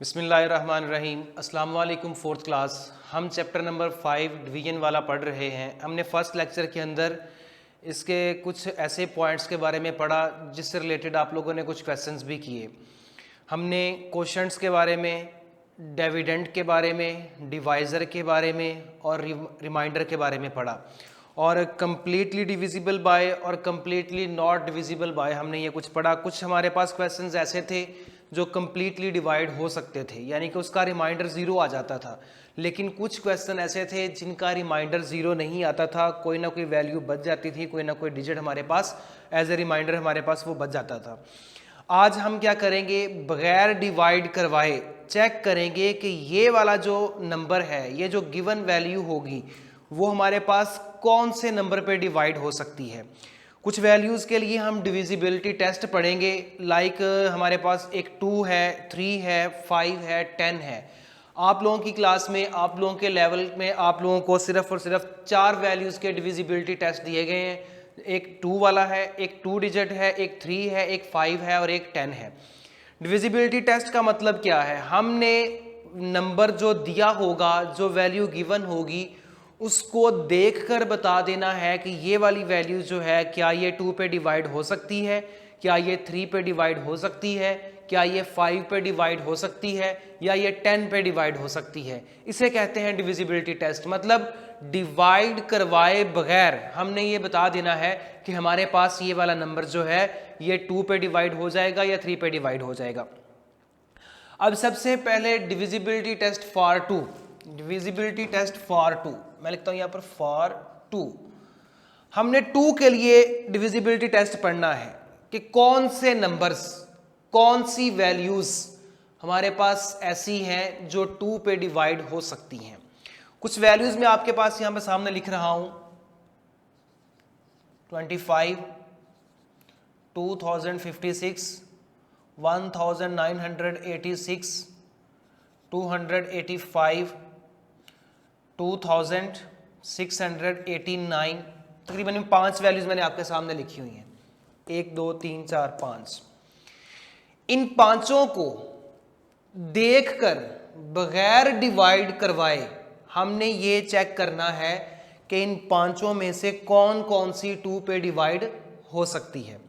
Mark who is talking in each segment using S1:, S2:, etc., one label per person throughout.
S1: बिस्मिल्लाहिर्रहमानिर्रहीम। अस्सलाम वालेकुम। फोर्थ क्लास हम चैप्टर नंबर 5 डिवीजन वाला पढ़ रहे हैं। हमने फर्स्ट लेक्चर के अंदर इसके कुछ ऐसे पॉइंट्स के बारे में पढ़ा जिससे रिलेटेड आप लोगों ने कुछ क्वेश्चंस भी किए। हमने कोशंट्स के बारे में, डिविडेंड के बारे में, डिवाइज़र के बारे में और रिमाइंडर के बारे में पढ़ा। और कम्प्लीटली डिविजिबल बाय और कम्प्लीटली नॉट डिविजिबल बाय हमने ये कुछ पढ़ा। कुछ हमारे पास क्वेश्चंस ऐसे थे जो कम्प्लीटली डिवाइड हो सकते थे, यानी कि उसका रिमाइंडर ज़ीरो आ जाता था। लेकिन कुछ क्वेश्चन ऐसे थे जिनका रिमाइंडर ज़ीरो नहीं आता था, कोई ना कोई वैल्यू बच जाती थी, कोई ना कोई डिजिट हमारे पास एज ए रिमाइंडर हमारे पास वो बच जाता था। आज हम क्या करेंगे, बगैर डिवाइड करवाए चेक करेंगे कि ये वाला जो नंबर है, ये जो गिवन वैल्यू होगी वो हमारे पास कौन से नंबर पे डिवाइड हो सकती है। कुछ वैल्यूज़ के लिए हम डिविजिबिलिटी टेस्ट पढ़ेंगे, लाइक हमारे पास एक 2 है, 3 है, 5 है, 10 है। आप लोगों की क्लास में, आप लोगों के लेवल में आप लोगों को सिर्फ और सिर्फ 4 वैल्यूज़ के डिविजिबिलिटी टेस्ट दिए गए हैं। एक 2 वाला है, एक 2 डिजिट है, एक 3 है, एक 5 है और एक 10 है। डिविजिबिलिटी टेस्ट का मतलब क्या है, हमने नंबर जो दिया होगा, जो वैल्यू गिवन होगी, उसको देखकर बता देना है कि ये वाली वैल्यू जो है क्या ये 2 पे डिवाइड हो सकती है, क्या ये 3 पे डिवाइड हो सकती है, क्या ये 5 पे डिवाइड हो सकती है, या ये 10 पे डिवाइड हो सकती है। इसे कहते हैं डिविजिबिलिटी टेस्ट। मतलब डिवाइड करवाए बगैर हमने ये बता देना है कि हमारे पास ये वाला नंबर जो है ये 2 पे डिवाइड हो जाएगा या 3 पे डिवाइड हो जाएगा। अब सबसे पहले divisibility test for 2, divisibility test for 2, मैं लिखता हूं यहां पर फॉर 2। हमने 2 के लिए डिविजिबिलिटी टेस्ट पढ़ना है कि कौन से नंबर्स, कौन सी वैल्यूज हमारे पास ऐसी हैं जो 2 पे डिवाइड हो सकती हैं। कुछ वैल्यूज मैं आपके पास यहां पे सामने लिख रहा हूं, 25, 2056, 1986, 285, 2689। तकरीबन 5 वैल्यूज मैंने आपके सामने लिखी हुई हैं, 1 2 3 4 5। इन पांचों को देखकर बगैर डिवाइड करवाए हमने ये चेक करना है कि इन पांचों में से कौन कौन सी 2 पे डिवाइड हो सकती है।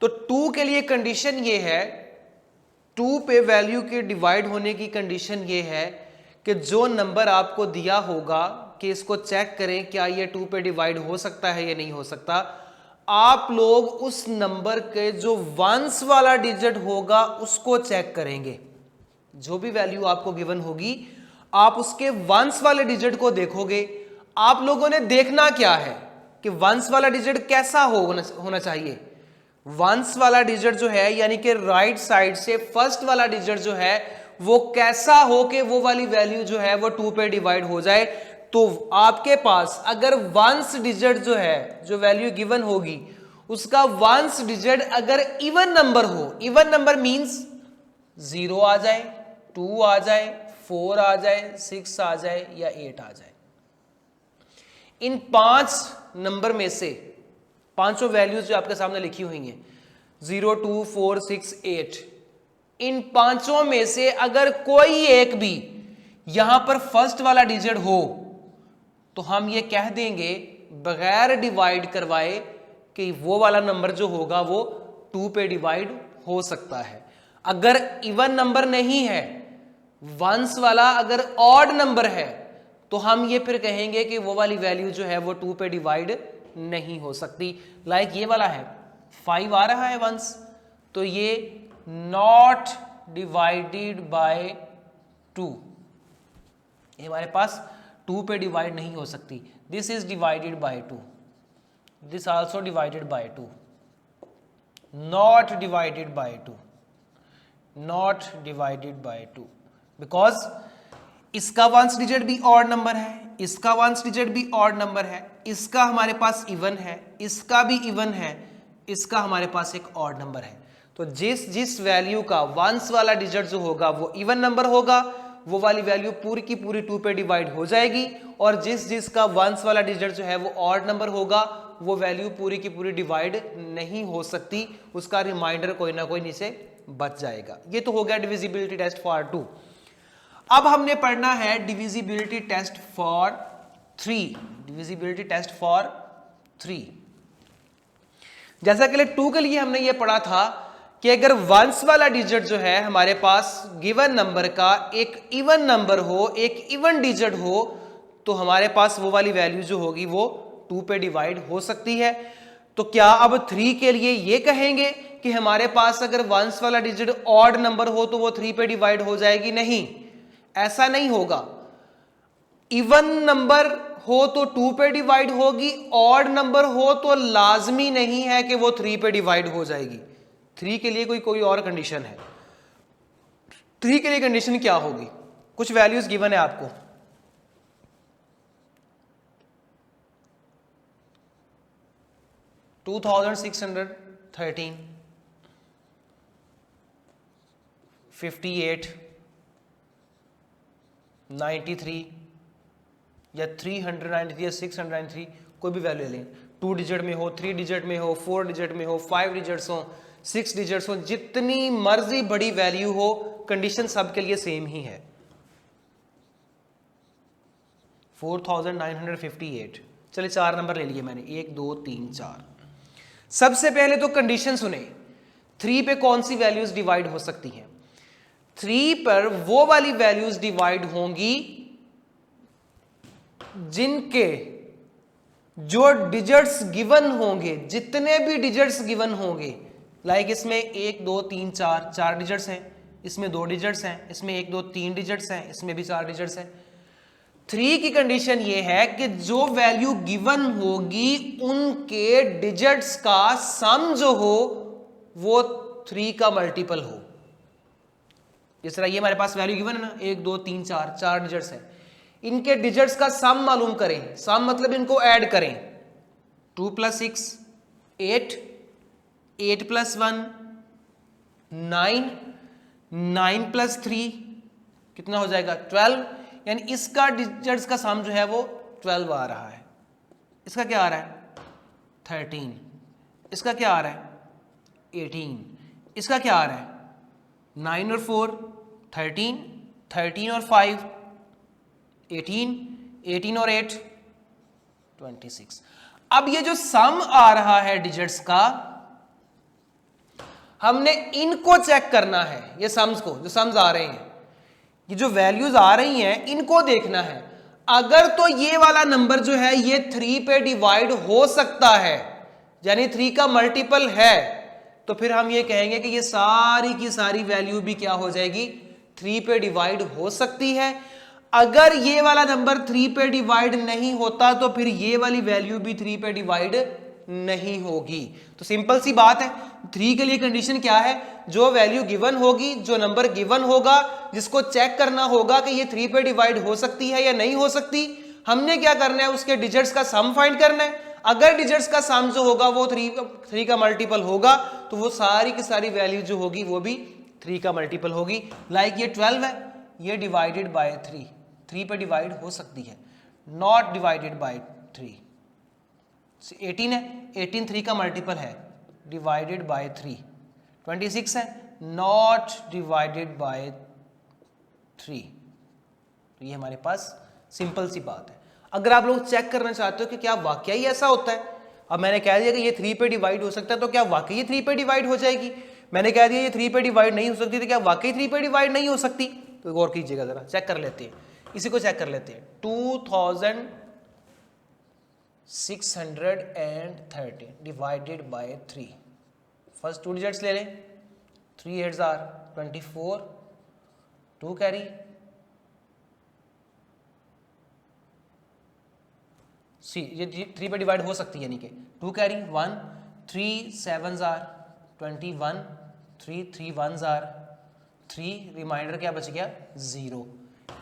S1: तो 2 के लिए कंडीशन ये है, 2 पे वैल्यू के डिवाइड होने की कंडीशन ये है कि जो नंबर आपको दिया होगा कि इसको चेक करें क्या ये 2 पे डिवाइड हो सकता है या नहीं हो सकता, आप लोग उस नंबर के जो वंस वाला डिजिट होगा उसको चेक करेंगे। जो भी वैल्यू आपको गिवन होगी आप उसके वंस वाले डिजिट को देखोगे। आप लोगों ने देखना क्या है कि वंस वाला डिजिट कैसा होना चाहिए। वंस वाला डिजिट जो है यानी कि राइट साइड से फर्स्ट वाला डिजिट जो है वो कैसा हो कि वो वाली वैल्यू जो है वो 2 पे डिवाइड हो जाए। तो आपके पास अगर वंस डिजिट जो है, जो वैल्यू गिवन होगी, उसका वंस डिजिट अगर इवन नंबर हो, इवन नंबर मींस 0 आ जाए, 2 आ जाए, 4 आ जाए, 6 आ जाए या 8 आ जाए। इन 5 नंबर में से पांचों वैल्यूज जो आपके सामने लिखी हुई हैं 0 2 4 6 8, इन पांचों में से अगर कोई एक भी यहां पर फर्स्ट वाला डिजिट हो तो हम ये कह देंगे बगैर डिवाइड करवाए कि वो वाला नंबर जो होगा वो 2 पे डिवाइड हो सकता है। अगर इवन नंबर नहीं है, वंस वाला अगर ऑड नंबर है, तो हम ये फिर कहेंगे कि वो वाली वैल्यू जो है वो 2 पे डिवाइड नहीं हो सकती। लाइक ये वाला है 5 आ रहा है वंस, तो ये नॉट डिवाइडेड बाय 2, ये हमारे पास 2 पे डिवाइड नहीं हो सकती। This is divided by 2, this also divided by 2, not divided by 2, not divided by 2, because इसका वंस डिजिट भी ऑड नंबर है, इसका वंस डिजिट भी ऑड नंबर है, इसका हमारे पास इवन है, इसका भी इवन है, इसका हमारे पास एक ऑड नंबर है। तो जिस जिस वैल्यू का वंस वाला डिजिट जो होगा वो इवन नंबर होगा, वो वाली वैल्यू पूरी की पूरी 2 पे डिवाइड हो जाएगी, और जिस जिसका वंस वाला डिजिट जो है वो ऑड नंबर होगा वो वैल्यू पूरी की पूरी डिवाइड नहीं हो सकती, उसका रिमाइंडर कोई ना कोई नीचे बच जाएगा। ये तो हो गया डिविजिबिलिटी टेस्ट फॉर 2। अब हमने पढ़ना है divisibility test for 3। Divisibility test for 3, जैसा कि 2 के लिए हमने ये पढ़ा था कि अगर वंस वाला डिजिट जो है हमारे पास गिवन नंबर का एक इवन नंबर हो, एक इवन डिजिट हो, तो हमारे पास वो वाली वैल्यू जो होगी वो 2 पे डिवाइड हो सकती है। तो क्या अब 3 के लिए ये कहेंगे कि हमारे पास अगर वंस वाला डिजिट ऑड नंबर हो तो वो 3 पे डिवाइड हो जाएगी? नहीं, ऐसा नहीं होगा। इवन नंबर हो तो 2 पे डिवाइड होगी, ऑड नंबर हो तो लाजमी नहीं है कि वो 3 पे डिवाइड हो जाएगी। 3 के लिए कोई और कंडीशन है। 3 के लिए कंडीशन क्या होगी? कुछ वैल्यूज गिवन है आपको, 2613, 58, 93 या 393 या 693, कोई भी वैल्यू लें। 2 डिजिट में हो, 3 डिजिट में हो, 4 डिजिट में हो, 5 डिजिट्स हो, 6 डिजिट्स हो, जितनी मर्जी बड़ी वैल्यू हो, कंडीशन सबके लिए सेम ही है। 4958। चलिए 4 नंबर ले लिए मैंने, 1 2 3 4। सबसे पहले तो कंडीशन सुने, 3 पे कौन सी वैल्यूज डिवाइड हो सकती हैं? 3 पर वो वाली वैल्यूज डिवाइड होंगी जिनके जो डिजिट्स गिवन होंगे, जितने भी डिजिट्स गिवन होंगे, लाइक इसमें 1 2 3 4 डिजिट्स हैं, इसमें 2 डिजिट्स हैं, इसमें 1 2 3 डिजिट्स हैं, इसमें भी 4 डिजिट्स हैं। 3 की कंडीशन ये है कि जो वैल्यू गिवन होगी उनके डिजिट्स का सम जो हो वो 3 का मल्टीपल हो। जिस तरह ये हमारे पास वैल्यू गिवन है ना, 1 2 3 4 डिजिट्स हैं, इनके डिजिट्स का सम मालूम करें। सम मतलब इनको ऐड करें। 2 + 6 8, 8 + 1 9, 9 + 3 कितना हो जाएगा? 12। यानी इसका डिजिट्स का सम जो है वो 12 आ रहा है। इसका क्या आ रहा है? 13। इसका क्या आ रहा है? 18। इसका क्या आ रहा है? 9 और 4 13, 13 और 5 18, 18 और 8 26। अब ये जो सम आ रहा है डिजिट्स का, हमने इनको चेक करना है। ये सम्स को, जो सम्स आ रहे हैं, ये जो वैल्यूज आ रही हैं, इनको देखना है। अगर तो ये वाला नंबर जो है ये 3 पे डिवाइड हो सकता है, यानी 3 का मल्टीपल है, तो फिर हम ये कहेंगे कि ये सारी की सारी वैल्यू भी क्या हो जाएगी? 3 पे डिवाइड हो सकती है। अगर ये वाला नंबर 3 पे डिवाइड नहीं होता तो फिर ये वाली वैल्यू भी 3 पे डिवाइड नहीं होगी। तो सिंपल सी बात है, 3 के लिए कंडीशन क्या है? जो वैल्यू गिवन होगी, जो नंबर गिवन होगा, जिसको चेक करना होगा कि ये 3 पे डिवाइड हो सकती है या नहीं हो सकती, हमने क्या करना है? उसके डिजिट्स का सम फाइंड करना है। अगर डिजिट्स का सम जो होगा वो 3 का मल्टीपल होगा, तो वो सारी की सारी वैल्यू जो होगी वो भी 3 का मल्टीपल होगी। लाइक ये 12 है, ये डिवाइडेड बाय 3 पे डिवाइड हो सकती है, नॉट डिवाइडेड बाय 3। 18 है, 18 3 का मल्टीपल है, डिवाइडेड बाय 3। 26 है, नॉट डिवाइडेड बाय 3। तो ये हमारे पास सिंपल सी बात है। अगर आप लोग चेक करना चाहते हो कि क्या वाकई ऐसा होता है, अब मैंने कह दिया कि ये 3 पे डिवाइड हो सकता है, तो क्या वाकई ये 3 पे डिवाइड हो जाएगी? मैंने कह दिया ये 3 पे डिवाइड नहीं हो सकती, तो क्या वाकई 3 पे डिवाइड नहीं हो सकती? तो गौर कीजिएगा जरा, चेक कर लेते हैं, इसी को चेक कर लेते हैं। 2613 डिवाइडेड बाय 3। फर्स्ट 2 डिजिट्स ले लें, 3 8 आर 24, 2 कैरी, सी ये 3 पे डिवाइड हो सकती है, यानी कि 2 कैरी 1, 3 7 आर 21, 3 3 1 आर 3, रिमाइंडर क्या बच गया? 0।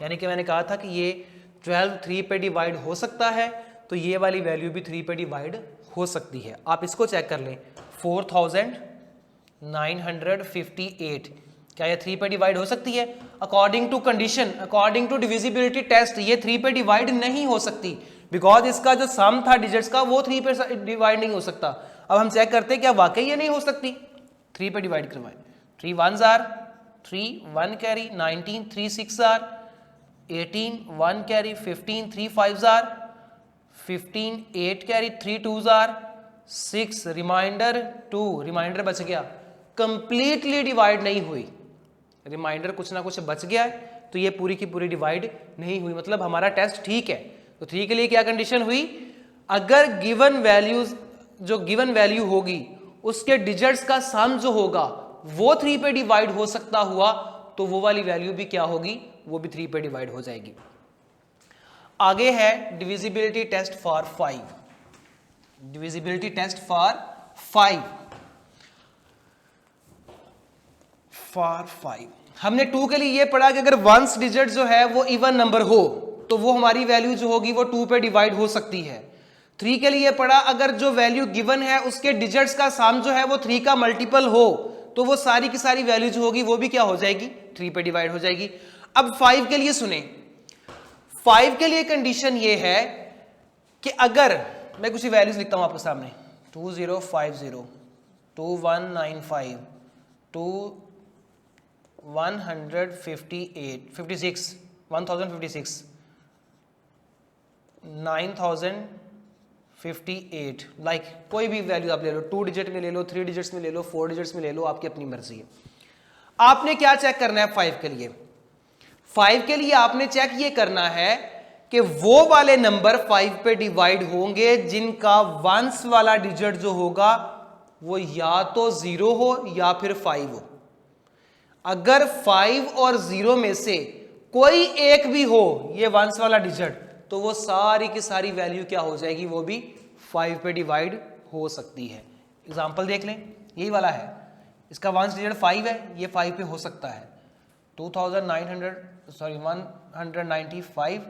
S1: यानी कि मैंने कहा था कि ये 12 3 पे डिवाइड हो सकता है, तो ये वाली वैल्यू भी 3 पे डिवाइड हो सकती है। आप इसको चेक कर लें, 4958, क्या ये 3 पे डिवाइड हो सकती है? According to condition, according to divisibility test, ये 3 पे डिवाइड नहीं हो सकती, बिकॉज इसका जो सम था डिजिट्स का वो 3 पे डिवाइड नहीं हो सकता। अब हम चेक करते हैं क्या वाकई ये नहीं हो सकती? 3 पे डिवाइड करवाएं, 3 1s are 3 1 carry 19 3 6 are 18 1 carry 15 3 5s are 15 8 carry 3 2s are 6 reminder 2 reminder बच गया, कंप्लीटली डिवाइड नहीं हुई, रिमाइंडर कुछ ना कुछ बच गया है तो ये पूरी की पूरी डिवाइड नहीं हुई, मतलब हमारा टेस्ट ठीक है। तो 3 के लिए क्या कंडीशन हुई, अगर गिवन वैल्यूज जो गिवन वैल्यू होगी उसके डिजिट्स का सम जो होगा वो 3 पे डिवाइड हो सकता हुआ तो वो वाली वैल्यू भी क्या होगी, वो भी 3 पे डिवाइड हो जाएगी। आगे है divisibility test for 5, divisibility test for 5 हमने 2 के लिए ये पढ़ा कि अगर वंस डिजिट जो है वो इवन नंबर हो तो वो हमारी वैल्यू जो होगी वो 2 पे डिवाइड हो सकती है। 3 के लिए पढ़ा अगर जो वैल्यू गिवन है उसके डिजिट्स का सम जो है वो 3 का मल्टीपल हो तो वो सारी की सारी वैल्यू जो होगी वो भी क्या हो जाएगी, 3 पे डिवाइड हो जाएगी। अब 5 के लिए सुने, 5 के लिए कंडीशन ये है कि अगर मैं कुछ वैल्यूज लिखता हूं आपके सामने 2050 2195 1056 9058 लाइक कोई भी वैल्यू आप ले लो, 2 डिजिट में ले लो, 3 डिजिट्स में ले लो, 4 डिजिट्स में ले लो, आपकी अपनी मर्जी है। आपने क्या चेक करना है 5 के लिए, 5 के लिए आपने चेक ये करना है कि वो वाले नंबर 5 पे डिवाइड होंगे जिनका वंस वाला डिजिट जो होगा वो या तो 0 हो या फिर 5 हो। अगर 5 और 0 में से कोई एक भी हो ये वंस वाला डिजिट तो वो सारी की सारी वैल्यू क्या हो जाएगी, वो भी 5 पे डिवाइड हो सकती है। एग्जांपल देख लें, यही वाला है, इसका वंस डिजिट 5 है, ये 5 पे हो सकता है। 195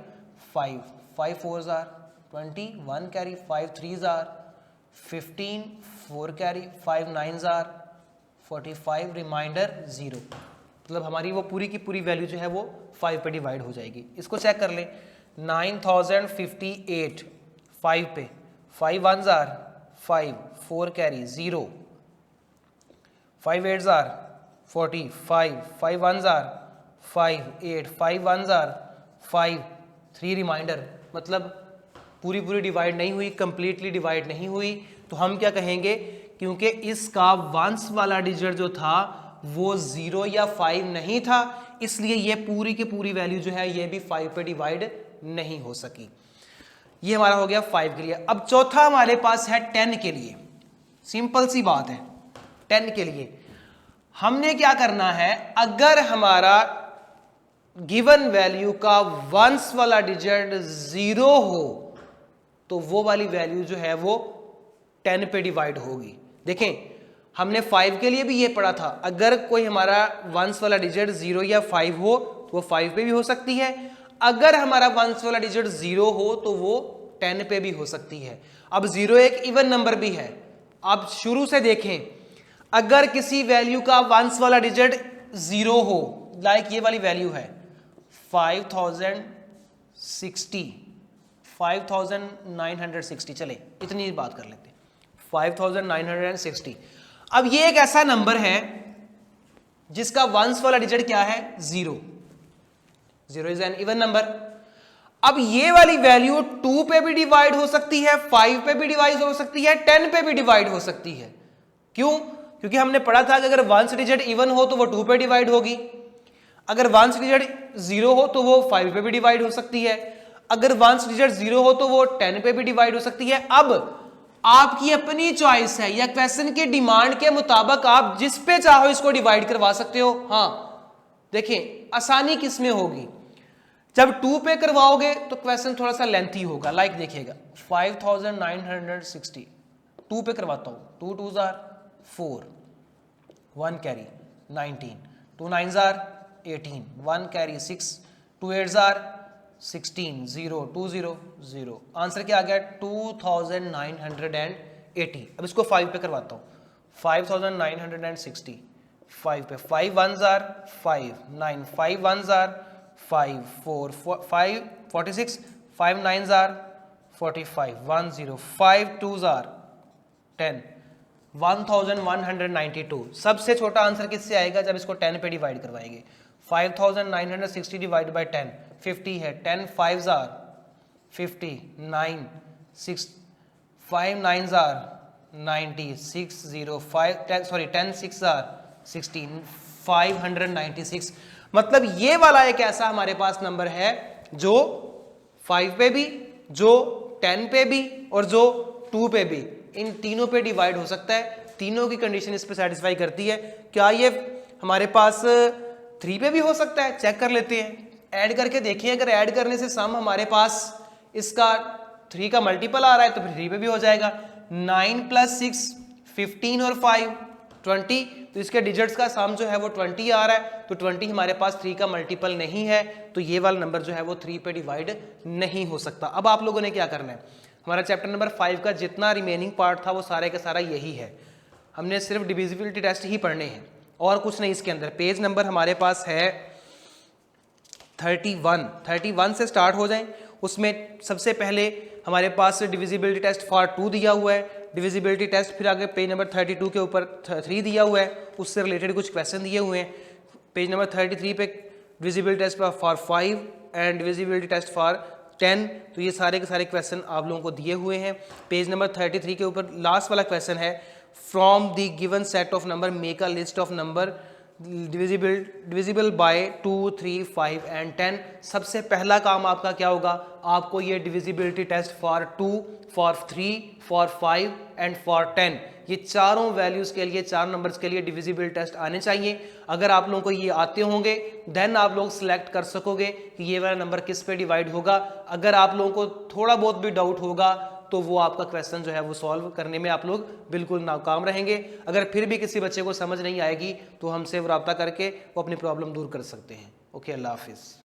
S1: 5 5 4s are 20 1 carry 5 3s are 15 4 carry 5 9s are 45 reminder 0, मतलब हमारी वो पूरी की पूरी वैल्यू जो है वो 5 पे डिवाइड हो जाएगी। इसको चेक कर लें, 9058 5 पे 5 1s are 5 4 carry 0 5 8s are 45 5 1s are 5 8 5 1s are 5 3 reminder, मतलब पूरी पूरी डिवाइड नहीं हुई, कंप्लीटली डिवाइड नहीं हुई। तो हम क्या कहेंगे, क्योंकि इसका वंस वाला डिजिट जो था वो 0 या 5 नहीं था इसलिए ये पूरी की पूरी वैल्यू जो है ये भी 5 पे डिवाइड नहीं हो सकी। ये हमारा हो गया 5 के लिए। अब चौथा हमारे पास है 10 के लिए। सिंपल सी बात है, 10 के लिए हमने क्या करना है, अगर हमारा गिवन वैल्यू का वंस वाला डिजिट 0 हो तो वो वाली वैल्यू जो है वो 10 पे डिवाइड होगी। देखें हमने 5 के लिए भी ये पढ़ा था, अगर कोई हमारा वंस वाला डिजिट 0 या 5 हो तो वो 5 पे भी हो सकती है, अगर हमारा वंस वाला डिजिट 0 हो तो वो 10 पे भी हो सकती है। अब 0 एक इवन नंबर भी है। आप शुरू से देखें, अगर किसी वैल्यू का वंस वाला डिजिट 0 हो, लाइक ये वाली वैल्यू है 5960 चले इतनी बात कर लेते हैं 5960। अब ये एक ऐसा नंबर है जिसका वंस वाला डिजिट क्या है 0 इज एन इवन नंबर। अब ये वाली वैल्यू 2 पे भी डिवाइड हो सकती है, 5 पे भी डिवाइड हो सकती है, 10 पे भी डिवाइड हो सकती है। क्यों? क्योंकि हमने पढ़ा था कि अगर वंस डिजिट इवन हो तो वो 2 पे डिवाइड होगी, अगर वंस डिजिट 0 हो तो वो 5 पे भी डिवाइड हो सकती है, अगर वंस डिजिट 0 हो तो वो 10 पे भी डिवाइड हो सकती है। अब आपकी अपनी चॉइस है या क्वेश्चन की डिमांड के मुताबिक आप जिस पे चाहो इसको डिवाइड करवा सकते हो। हाँ देखें आसानी किस में होगी, जब 2 पे करवाओगे तो क्वेश्चन थोड़ा सा लेंथी होगा। लाइक देखिएगा 5960 2 पे करवाता हूं, 2 2s are 4 1 carry 19 2 9s are 18 1 carry 6 2 8s are 16 0 2 0 0। Answer क्या आ गया 2980। अब इसको 5 पे करवाता हूं, 5960 5 पे 5 1s are 5 9 5 1s are 5 4 5 46 5 9s are 45 1 0 5 2s are 10 1192। सबसे छोटा आंसर किससे आएगा जब इसको 10 पे डिवाइड करवाएंगे। 5960 डिवाइड बाई 10 50 है, 10 5s are 50, 9 6 5 9s are 90, 6 0 5 10 sorry 10 6 are 16, 596। मतलब ये वाला एक ऐसा हमारे पास नंबर है जो 5 पे भी, जो 10 पे भी और जो 2 पे भी, इन तीनों पे डिवाइड हो सकता है। तीनों की कंडीशन इस पे सेटिस्फाई करती है। क्या ये हमारे पास 3 पे भी हो सकता है? चेक कर लेते हैं, ऐड करके देखिए। अगर ऐड करने से सम हमारे पास इसका 3 का मल्टीपल आ रहा है तो फिर 3 पे भी हो जाएगा। 9 + 6 15 और 5 20, तो इसके डिजिट्स का सम जो है वो 20 आ रहा है, तो 20 हमारे पास 3 का मल्टीपल नहीं है, तो ये वाला नंबर जो है वो 3 पे डिवाइड नहीं हो सकता। अब आप लोगों ने क्या करना है, हमारा चैप्टर नंबर 5 का जितना रिमेनिंग पार्ट था वो सारे का सारा यही है। हमने सिर्फ डिविजिबिलिटी टेस्ट ही पढ़ने हैं और कुछ नहीं इसके अंदर। पेज नंबर हमारे पास है 31 से स्टार्ट हो जाएं। उसमें सबसे पहले हमारे पास डिविजिबिलिटी टेस्ट फॉर 2 दिया हुआ है, डिविजिबिलिटी टेस्ट, फिर आगे पेज नंबर 32 के ऊपर 3 दिया हुआ है, उससे रिलेटेड कुछ क्वेश्चन दिए हुए हैं। पेज नंबर 33 पे divisibility test for 5 and divisibility test for 10, तो ये सारे के सारे क्वेश्चन आप लोगों को दिए हुए हैं। पेज नंबर 33 के ऊपर लास्ट वाला क्वेश्चन है, from the given set of number make a list of number divisible by 2 3 5 and 10। सबसे पहला काम आपका क्या होगा, आपको ये divisibility test for 2 for 3 for 5 and for 10, ये चारों वैल्यूज के लिए, 4 नंबर्स के लिए डिविजिबल टेस्ट आने चाहिए। अगर आप लोगों को ये आते होंगे देन आप लोग सिलेक्ट कर सकोगे कि ये वाला नंबर किस पे डिवाइड होगा। अगर आप लोगों को थोड़ा बहुत भी डाउट होगा तो वो आपका क्वेश्चन जो है वो सॉल्व करने में आप लोग बिल्कुल नाकाम रहेंगे। अगर फिर भी किसी बच्चे को समझ नहीं आएगी तो हमसे रब्ता करके वो अपनी प्रॉब्लम दूर कर सकते हैं। ओके, अल्लाह हाफिज़।